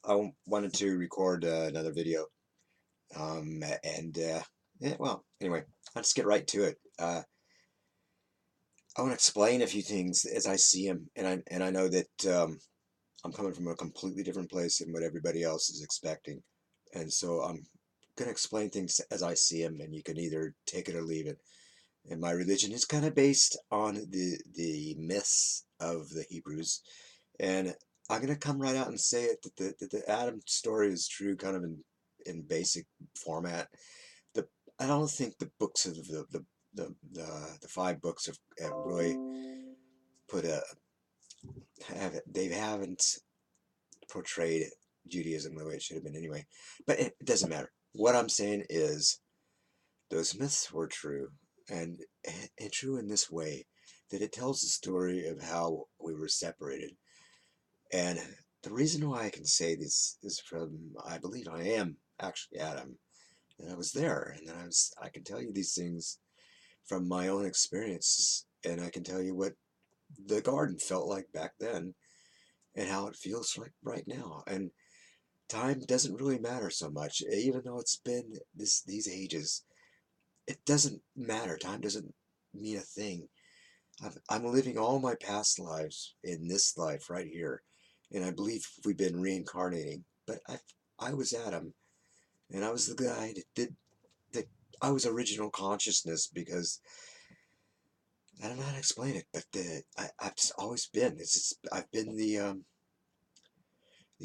wanted to record another video. And yeah, well, anyway, I'll just get right to it. I want to explain a few things as I see them, and I know that I'm coming from a completely different place than what everybody else is expecting, and so I'm gonna explain things as I see them, and you can either take it or leave it. And my religion is kind of based on the myths of the Hebrews, and I'm gonna come right out and say it that the Adam story is true, kind of in basic format. The I don't think the books of the five books have really put a they haven't portrayed Judaism the way it should have been anyway. But it doesn't matter. What I'm saying is those myths were true, and true in this way that it tells the story of how we were separated. And the reason why I can say this is from I believe I am actually Adam, and I was there, and then I can tell you these things from my own experiences, and I can tell you what the garden felt like back then and how it feels like right now. And time doesn't really matter so much, even though it's been these ages. It doesn't matter. Time doesn't mean a thing. I'm living all my past lives in this life right here, and I believe we've been reincarnating. But I was Adam, and I was the guy that did that. I was original consciousness because I don't know how to explain it, but I've just always been. It's just, I've been the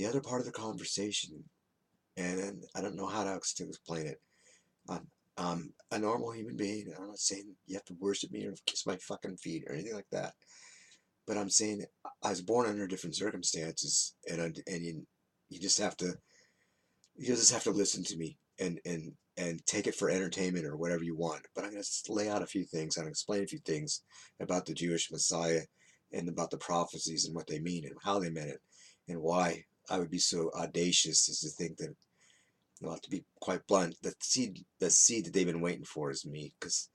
other part of the conversation, and I don't know how to explain it. I'm a normal human being. I'm not saying you have to worship me or kiss my fucking feet or anything like that. But I'm saying I was born under different circumstances, and you just have to listen to me and take it for entertainment or whatever you want. But I'm going to lay out a few things and explain a few things about the Jewish Messiah and about the prophecies and what they mean and how they meant it and why I would be so audacious as to think that, well, to be quite blunt, the seed that they've been waiting for is me, because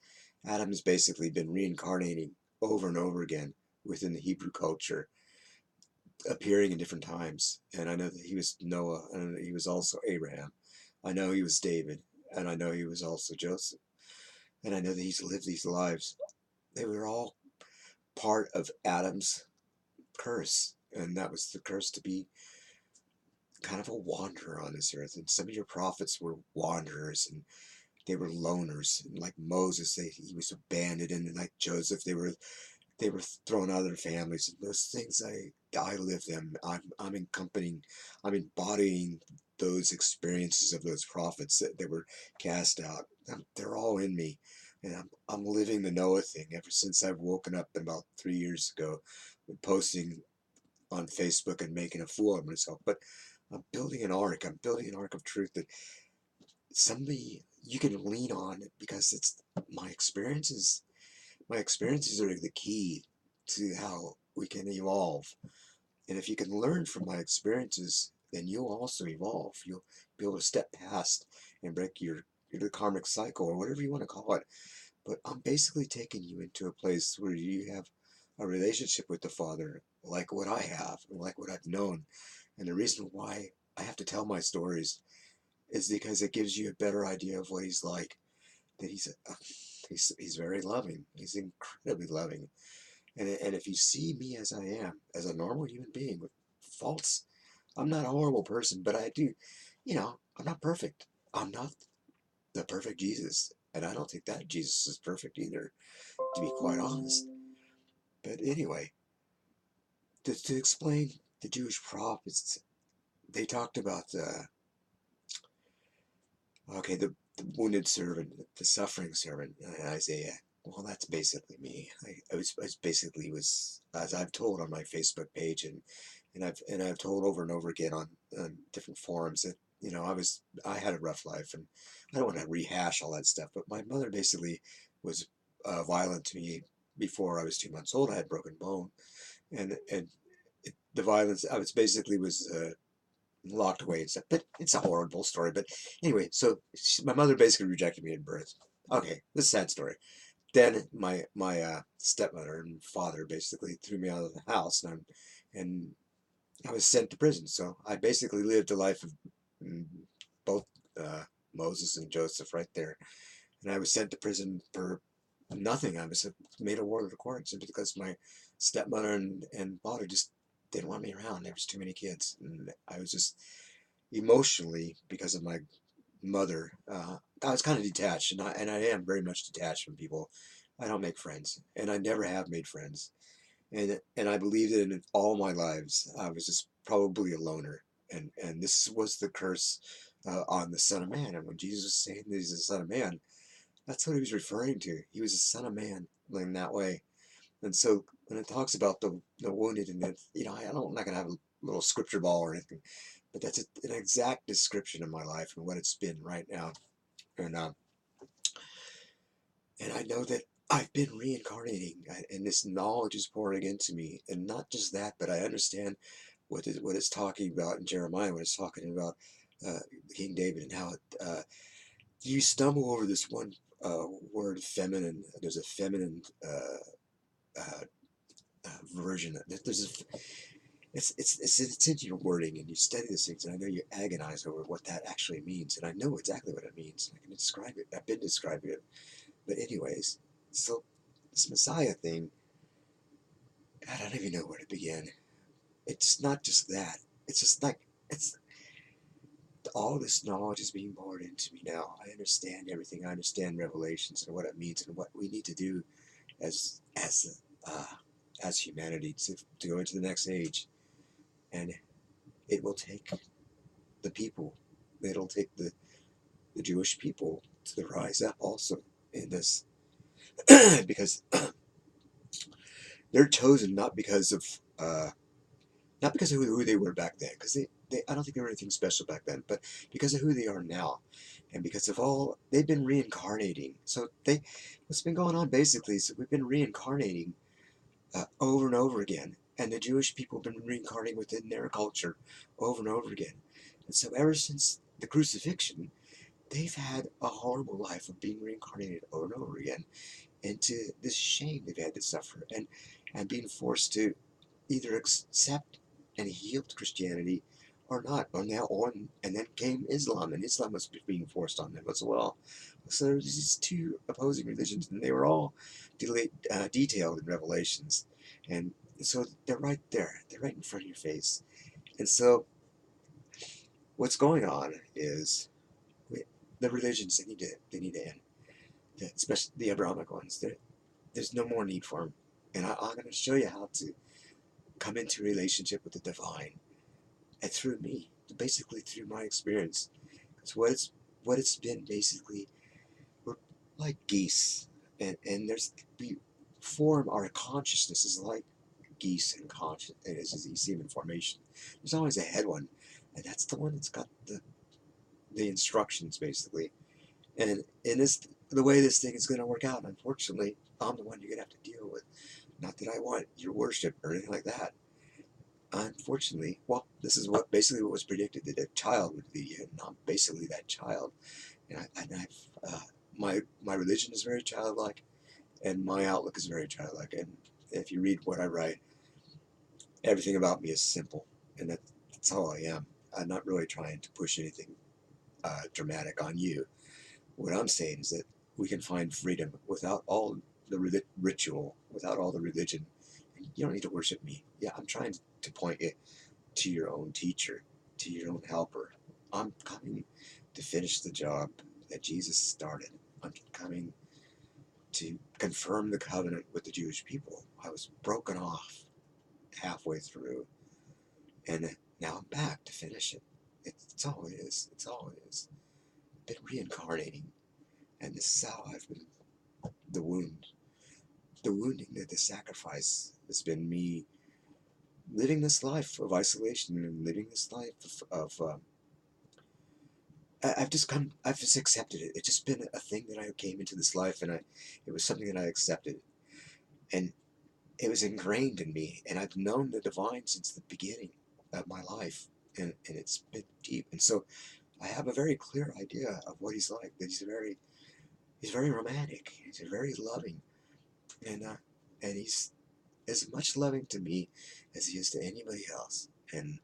Adam's basically been reincarnating over and over again within the Hebrew culture, appearing in different times. And I know that he was Noah, and he was also Abraham. I know he was David, and I know he was also Joseph. And I know that he's lived these lives. They were all part of Adam's curse, and that was the curse to be kind of a wanderer on this earth. And some of your prophets were wanderers, and they were loners. And like Moses, he was abandoned, and like Joseph, they were thrown out of their families. And those things I live them. I'm embodying those experiences of those prophets that were cast out. They're all in me, and I'm living the Noah thing ever since I've woken up about 3 years ago, posting on Facebook and making a fool of myself. But I'm building an ark. I'm building an ark of truth that somebody you can lean on, because it's my experiences. My experiences are the key to how we can evolve. And if you can learn from my experiences, then you'll also evolve. You'll be able to step past and break your karmic cycle or whatever you want to call it. But I'm basically taking you into a place where you have a relationship with the Father like what I have and like what I've known. And the reason why I have to tell my stories is because it gives you a better idea of what he's like. That he's very loving. He's incredibly loving. And if you see me as I am, as a normal human being with faults, I'm not a horrible person, but I do, I'm not perfect. I'm not the perfect Jesus. And I don't think that Jesus is perfect either, to be quite honest. But anyway, to explain the Jewish prophets, they talked about the wounded servant, the suffering servant, Isaiah. Well, that's basically me. I basically was, as I've told on my Facebook page, and I've told over and over again on different forums that I had a rough life, and I don't want to rehash all that stuff. But my mother basically was violent to me before I was 2 months old. I had broken bone, and the violence I was basically was locked away and stuff. But it's a horrible story. But anyway, so my mother basically rejected me at birth. Okay, this is a sad story. Then my stepmother and father basically threw me out of the house, and I was sent to prison. So I basically lived a life of mm, both uh, Moses and Joseph right there. And I was sent to prison for nothing. I was made a ward of the court simply because my stepmother and father just didn't want me around. There was too many kids, and I was just emotionally, because of my mother, I was kind of detached, and I am very much detached from people. I don't make friends, and I never have made friends, and I believe that in all my lives I was just probably a loner, and this was the curse on the Son of Man. And when Jesus was saying that he's the Son of Man, that's what he was referring to. He was a Son of Man in that way. And so when it talks about the wounded, and that, I'm not gonna have a little scripture ball or anything, but that's an exact description of my life and what it's been right now. And and I know that I've been reincarnating, and this knowledge is pouring into me. And not just that, but I understand what it's talking about in Jeremiah when it's talking about uh, King David and how you stumble over this one word, feminine. There's a feminine uh, version. There's a, it's in your wording, and you study these things, and I know you agonize over what that actually means, and I know exactly what it means. I can describe it. I've been describing it. But anyways, so this Messiah thing, I don't even know where to begin. It's not just that. It's just like it's all this knowledge is being poured into me now. I understand everything. I understand Revelations and what it means and what we need to do as uh, as humanity to go into the next age. And it will take the people. It'll take the Jewish people to rise up also in this because they're chosen not because of who they were back then, because I don't think they were anything special back then, but because of who they are now, and because of all they've been reincarnating. So what's been going on basically is we've been reincarnating over and over again, and the Jewish people have been reincarnating within their culture over and over again, and so ever since the crucifixion, they've had a horrible life of being reincarnated over and over again into this shame they've had to suffer, and being forced to either accept and yield Christianity or not. And then came Islam, and Islam was being forced on them as well. So there's these two opposing religions, and they were all detailed in Revelations, and so they're right there. They're right in front of your face. And so what's going on is the religions they need to end, especially the Abrahamic ones. There's no more need for them, and I'm going to show you how to come into a relationship with the divine, and through me, basically through my experience. Because what it's been basically, we're like geese, and we form our consciousness is like geese and conscious, and it's as you see them in formation. There's always a head one, and that's the one that's got the instructions basically. And in this, the way this thing is going to work out, unfortunately, I'm the one you're going to have to deal with. Not that I want your worship or anything like that. Unfortunately, well, this is basically what was predicted, that a child would be, and I'm basically that child. My religion is very childlike, and my outlook is very childlike. And if you read what I write, everything about me is simple, and that's all I am. I'm not really trying to push anything dramatic on you. What I'm saying is that we can find freedom without all the ritual, without all the religion. And you don't need to worship me. Yeah, I'm trying to point you to your own teacher, to your own helper. I'm coming to finish the job that Jesus started. I'm coming to confirm the covenant with the Jewish people. I was broken off halfway through, and now I'm back to finish it. It's all it is. It's all it is. I've been reincarnating, and this is how I've been. The wound, the wounding, the sacrifice has been me living this life of isolation and living this life of I've just accepted it. It's just been a thing that I came into this life, and it was something that I accepted, and it was ingrained in me, and I've known the divine since the beginning of my life, and it's been deep, and so I have a very clear idea of what he's like. That he's very romantic. He's very loving, and and he's as much loving to me as he is to anybody else, And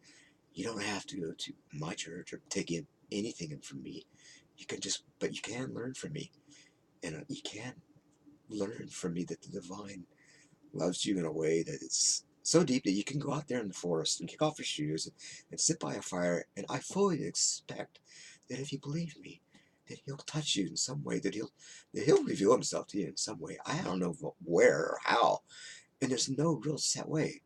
you don't have to go to my church or take in anything from me. You can just, but you can learn from me. And you can learn from me that the divine loves you in a way that it's so deep that you can go out there in the forest and kick off your shoes and sit by a fire. And I fully expect that if you believe me, that he'll touch you in some way, that he'll reveal himself to you in some way. I don't know where or how, and there's no real set way,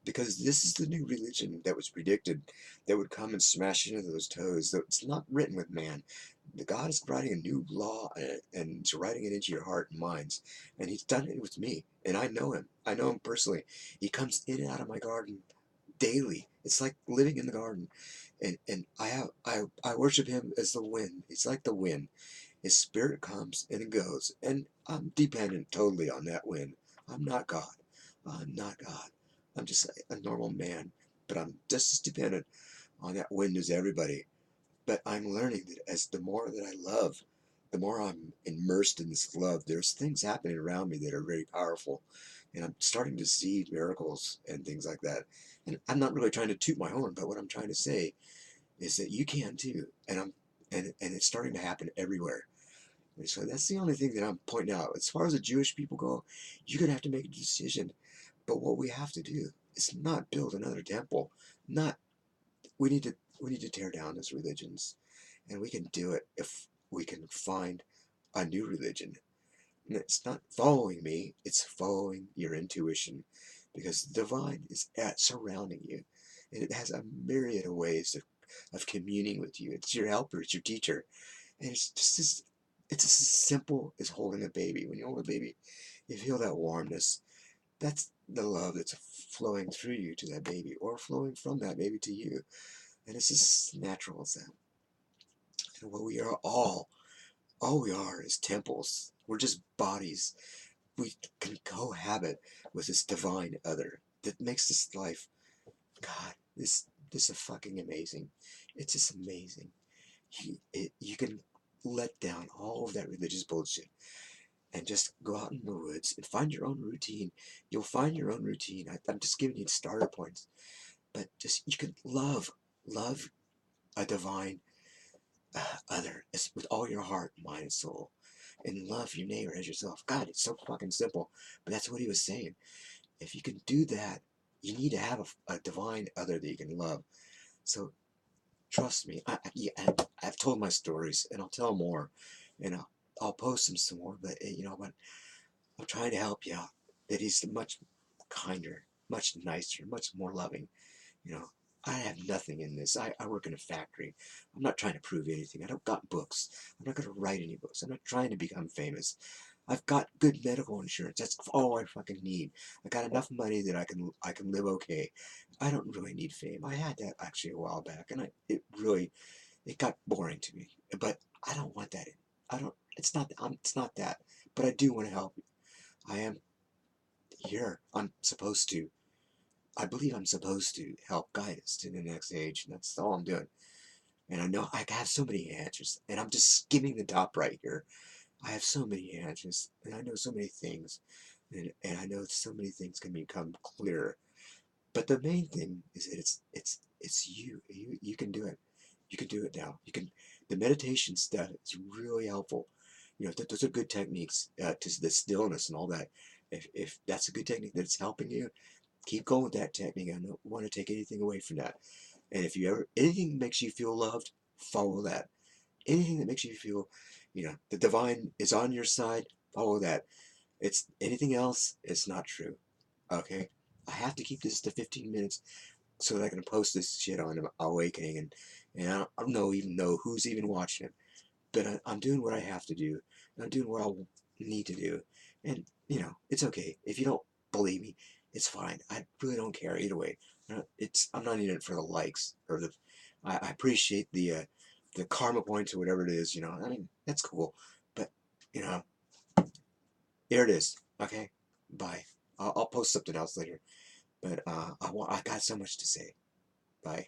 because this is the new religion that was predicted that would come and smash into those toes. That it's not written with man. The God is writing a new law, and he's writing it into your heart and minds. And he's done it with me. And I know him. I know him personally. He comes in and out of my garden daily. It's like living in the garden. And I worship him as the wind. It's like the wind. His spirit comes and it goes. And I'm dependent totally on that wind. I'm not God. I'm not God. I'm just a normal man. But I'm just as dependent on that wind as everybody. But I'm learning that as the more that I love, the more I'm immersed in this love, there's things happening around me that are very powerful. And I'm starting to see miracles and things like that. And I'm not really trying to toot my horn, but what I'm trying to say is that you can too. And it's starting to happen everywhere. And so that's the only thing that I'm pointing out. As far as the Jewish people go, you're gonna have to make a decision. But what we have to do is not build another temple. Not we need to tear down those religions. And we can do it if we can find a new religion. And it's not following me, it's following your intuition. Because the divine is surrounding you. And it has a myriad of ways of communing with you. It's your helper, it's your teacher. And it's as simple as holding a baby. When you hold a baby, you feel that warmness. That's the love that's flowing through you to that baby, or flowing from that baby to you. And it's as natural as that. And what we are all we are is temples. We're just bodies. We can cohabit with this divine other that makes this life, God, this is fucking amazing. It's just amazing. You can let down all of that religious bullshit and just go out in the woods and find your own routine. You'll find your own routine. I'm just giving you starter points, but just you can love a divine other with all your heart, mind, and soul, and love your neighbor as yourself. God, it's so fucking simple, but that's what he was saying. If you can do that, you need to have a divine other that you can love. So trust me, I've told my stories, and I'll tell more, and I'll post them some more. But you know what? I'm trying to help you out. That he's much kinder, much nicer, much more loving. You know, I have nothing in this. I work in a factory. I'm not trying to prove anything. I don't got books. I'm not going to write any books. I'm not trying to become famous. I've got good medical insurance. That's all I fucking need. I got enough money that I can live okay. I don't really need fame. I had that actually a while back, and it got boring to me. But I don't want that. I don't. It's not that. But I do want to help. I am here. I'm supposed to. I believe I'm supposed to help guide us to the next age, and that's all I'm doing. And I know I have so many answers, and I'm just skimming the top right here. I have so many answers, and I know so many things, and I know so many things can become clearer. But the main thing is that it's you. You can do it. You can do it now. You can. The meditation stuff is really helpful. You know, those are good techniques to the stillness and all that. If that's a good technique that's helping you, keep going with that technique. I don't want to take anything away from that. And if you ever anything that makes you feel loved, follow that. Anything that makes you feel, you know, the divine is on your side, follow that. It's anything else, it's not true. Okay? I have to keep this to 15 minutes so that I can post this shit on Awakening, and I don't know even know who's even watching it. But I'm doing what I have to do. And I'm doing what I need to do. And, you know, it's okay. If you don't believe me, it's fine. I really don't care either way. I'm not in it for the likes or the. I appreciate the karma points or whatever it is. You know, I mean that's cool. But you know, here it is. Okay, bye. I'll post something else later. But I got so much to say. Bye.